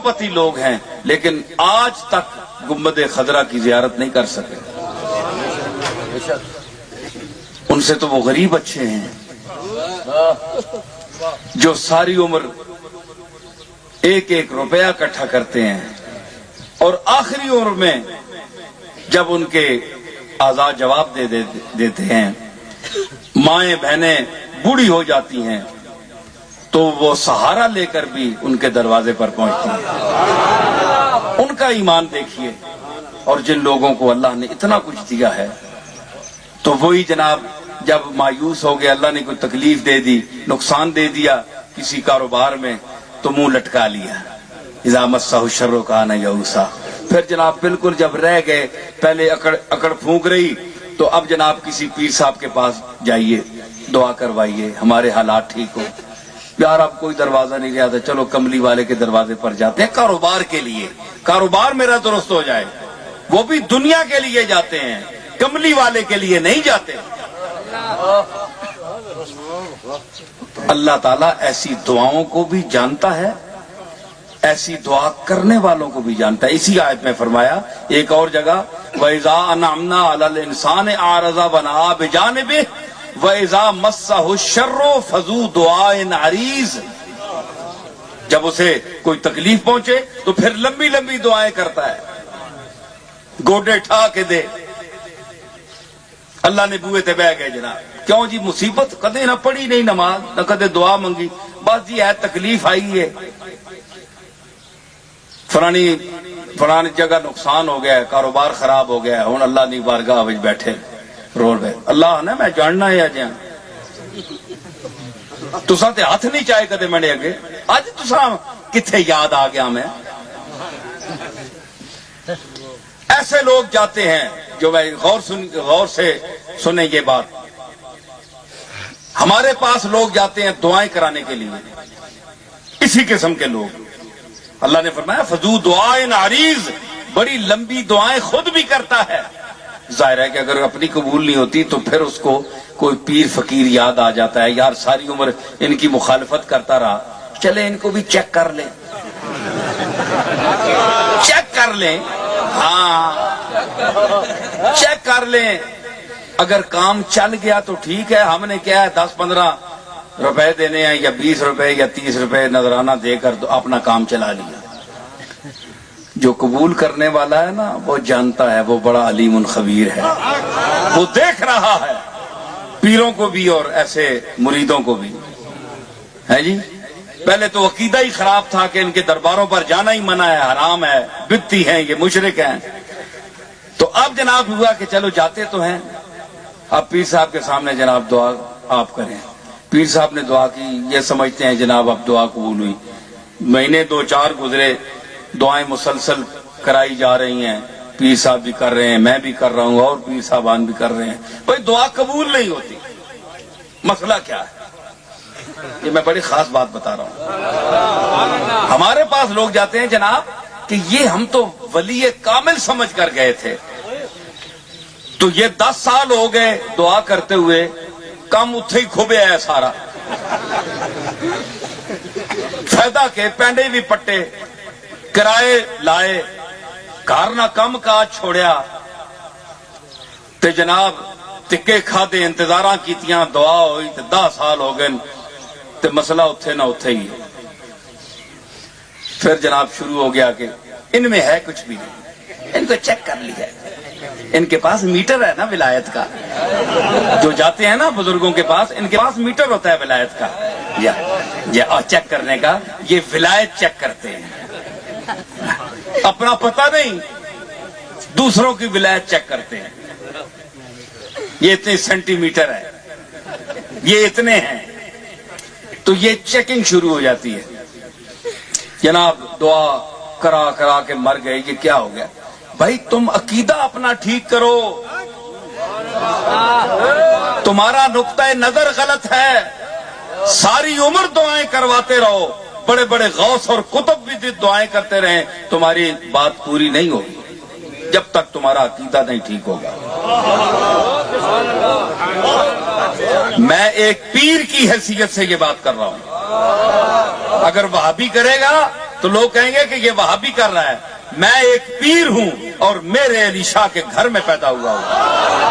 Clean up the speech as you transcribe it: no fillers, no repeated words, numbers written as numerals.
کروڑپتی لوگ ہیں لیکن آج تک گنبد خضرا کی زیارت نہیں کر سکے. ان سے تو وہ غریب اچھے ہیں جو ساری عمر ایک ایک روپیہ اکٹھا کرتے ہیں اور آخری عمر میں جب ان کے اعضاء جواب دیتے ہیں، مائیں بہنیں بوڑھی ہو جاتی ہیں تو وہ سہارا لے کر بھی ان کے دروازے پر پہنچتی ہیں. ان کا ایمان دیکھیے. اور جن لوگوں کو اللہ نے اتنا کچھ دیا ہے تو وہی جناب جب مایوس ہو گئے، اللہ نے کوئی تکلیف دے دی، نقصان دے دیا کسی کاروبار میں تو منہ لٹکا لیا. اذا مسہ الشر کان یئوسا. پھر جناب بالکل جب رہ گئے، پہلے اکڑ پھونک رہی تو اب جناب کسی پیر صاحب کے پاس جائیے، دعا کروائیے ہمارے حالات ٹھیک ہو. یار اب کوئی دروازہ نہیں رہا تھا، چلو کملی والے کے دروازے پر جاتے ہیں کاروبار کے لیے، کاروبار میرا درست ہو جائے. وہ بھی دنیا کے لیے جاتے ہیں، کملی والے کے لیے نہیں جاتے. اللہ تعالیٰ ایسی دعاؤں کو بھی جانتا ہے، ایسی دعا کرنے والوں کو بھی جانتا ہے. اسی آیت میں فرمایا ایک اور جگہ وَإِذَا أَنْعَمْنَا عَلَى الْإِنسَانِ أَعْرَضَ وَنَأَىٰ بِجَانِبِهِ وَإِذَا مَسَّهُ الشَّرُّ فَذُو دُعَاءٍ عَرِيضٍ. جب اسے کوئی تکلیف پہنچے تو پھر لمبی لمبی دعائیں کرتا ہے، گوڈے ٹھا کے دے. اللہ نے بوئے تے بہ گئے جناب. کیوں جی؟ مصیبت کدے نہ پڑھی نہیں نماز، نہ کدے دعا منگی، بس جی ہے تکلیف آئی ہے، فلانی جگہ نقصان ہو گیا ہے، کاروبار خراب ہو گیا ہے، ہوں اللہ دی بارگاہ وچ بیٹھے رول پہ اللہ نے میں جاننا ہے اج تساں تے ہاتھ نہیں چاہے کدے میں نے اگے، اج تساں کتھے یاد آ گیا میں. ایسے لوگ جاتے ہیں جو میں غور سے سنیں یہ بات. ہمارے پاس لوگ جاتے ہیں دعائیں کرانے کے لیے، اسی قسم کے لوگ. اللہ نے فرمایا فذو دعائن عریض، بڑی لمبی دعائیں خود بھی کرتا ہے. ظاہر ہے کہ اگر اپنی قبول نہیں ہوتی تو پھر اس کو کوئی پیر فقیر یاد آ جاتا ہے، یار ساری عمر ان کی مخالفت کرتا رہا، چلے ان کو بھی چیک کر لیں، چیک کر لیں. ہاں چیک کر لیں، اگر کام چل گیا تو ٹھیک ہے. ہم نے کیا ہے 10-15 روپے دینے ہیں یا 20 روپے یا 30 روپے نذرانہ دے کر تو اپنا کام چلا لیا. جو قبول کرنے والا ہے نا وہ جانتا ہے، وہ بڑا علیم خبیر ہے، وہ دیکھ رہا ہے پیروں کو بھی اور ایسے مریدوں کو بھی ہے جی. پہلے تو عقیدہ ہی خراب تھا کہ ان کے درباروں پر جانا ہی منع ہے، حرام ہے، بدعتی ہیں، یہ مشرک ہیں. تو اب جناب ہوا کہ چلو جاتے تو ہیں، اب پیر صاحب کے سامنے جناب دعا آپ کریں. پیر صاحب نے دعا کی، یہ سمجھتے ہیں جناب اب دعا قبول ہوئی. مہینے 2-4 گزرے، دعائیں مسلسل کرائی جا رہی ہیں، پیر صاحب بھی کر رہے ہیں، میں بھی کر رہا ہوں اور پیر صاحبان بھی کر رہے ہیں. بھائی دعا قبول نہیں ہوتی، مسئلہ کیا ہے؟ یہ میں بڑی خاص بات بتا رہا ہوں. ہمارے پاس لوگ جاتے ہیں جناب کہ یہ ہم تو ولی کامل سمجھ کر گئے تھے، تو یہ 10 سال ہو گئے دعا کرتے ہوئے، کم اتھے ہی کھوبے ہے سارا. فائدہ کے پینڈے بھی پٹے، کرائے لائے، گھر نہ کم کاج چھوڑیا تے جناب ٹکے کھادے، انتظاراں کیتیاں، دعا ہوئی تے 10 سال ہو گئے تے مسئلہ اتھے نہ اتھے ہی. پھر جناب شروع ہو گیا کہ ان میں ہے کچھ بھی نہیں، ان کو چیک کر لیا، ان کے پاس میٹر ہے نا ولایت کا. جو جاتے ہیں نا بزرگوں کے پاس، ان کے پاس میٹر ہوتا ہے ولایت کا، یا چیک کرنے کا، یہ ولایت چیک کرتے ہیں. اپنا پتہ نہیں، دوسروں کی ولایت چیک کرتے ہیں. یہ اتنے سینٹی میٹر ہے، یہ اتنے ہیں، تو یہ چیکنگ شروع ہو جاتی ہے. جناب دعا کرا کرا کے مر گئے. یہ کیا ہو گیا؟ بھائی تم عقیدہ اپنا ٹھیک کرو، تمہارا نقطہ نظر غلط ہے. ساری عمر دعائیں کرواتے رہو، بڑے بڑے غوث اور قطب بھی دعائیں کرتے رہیں، تمہاری بات پوری نہیں ہوگی جب تک تمہارا عقیدہ نہیں ٹھیک ہوگا. میں ایک پیر کی حیثیت سے یہ بات کر رہا ہوں. اگر وہابی کرے گا تو لوگ کہیں گے کہ یہ وہابی کر رہا ہے. میں ایک پیر ہوں اور میرے علی شاہ کے گھر میں پیدا ہوا ہوں.